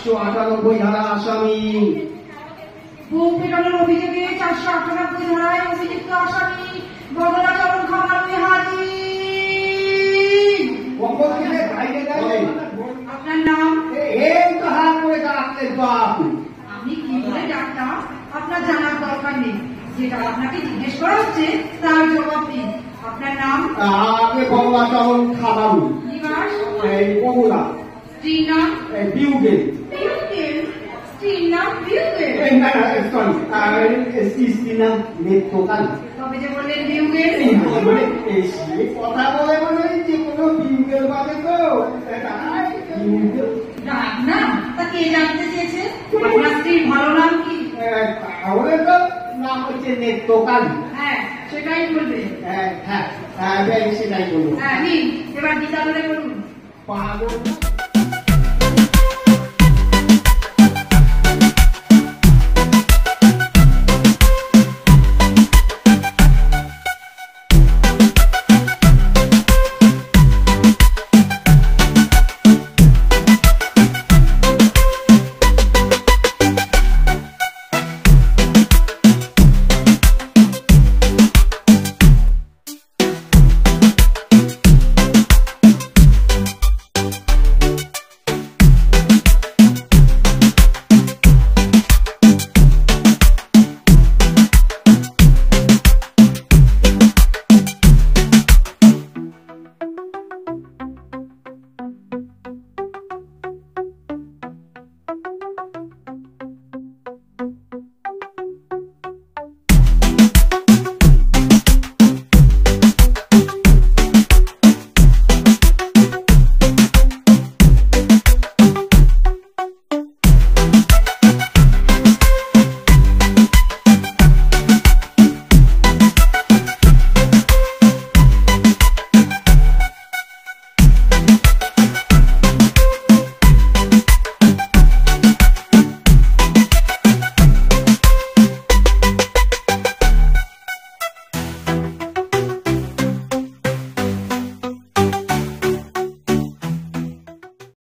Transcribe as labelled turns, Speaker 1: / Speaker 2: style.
Speaker 1: 498 ধারা আসামি।
Speaker 2: বুক পেটানোর অভিযোগে 498 ধারায় অভিযুক্ত আসামি বদলাচরণ খামারুই হাজির। আপনার নাম?
Speaker 1: এই তো হাত করে ডাকতে বাপ।
Speaker 2: আমি কি বলে ডাকতাম আপনার জানার দরকার নেই। যেটা আপনাকে জিজ্ঞেস করা হচ্ছে তার জবাব দিন। আপনার নাম?
Speaker 1: আগে বদলাচরণ খামারুই।
Speaker 2: নিবাস?
Speaker 1: এই বগুড়া।
Speaker 2: স্ত্রীর নাম?
Speaker 1: বিউগেল।
Speaker 2: বিউগেল? স্ত্রীর নাম বিউগেল?
Speaker 1: না সরি, স্ত্রীর নাম নেত্রকালী।
Speaker 2: তবে যে বললেন বিউগেল?
Speaker 1: কথা বলে মানে যে কোনো বিউগেল বাজে তো
Speaker 2: ডাক নাম? তা কে জানতে চেয়েছে? আপনার স্ত্রীর ভালো নাম কি?
Speaker 1: তাহলে তো নাম হচ্ছে নেত্রকালী।
Speaker 2: হ্যাঁ সেটাই বলবে।
Speaker 1: হ্যাঁ সেটাই বলবো।
Speaker 2: হ্যাঁ নিন এবার গীতা বলে বলুন।
Speaker 1: পাগল।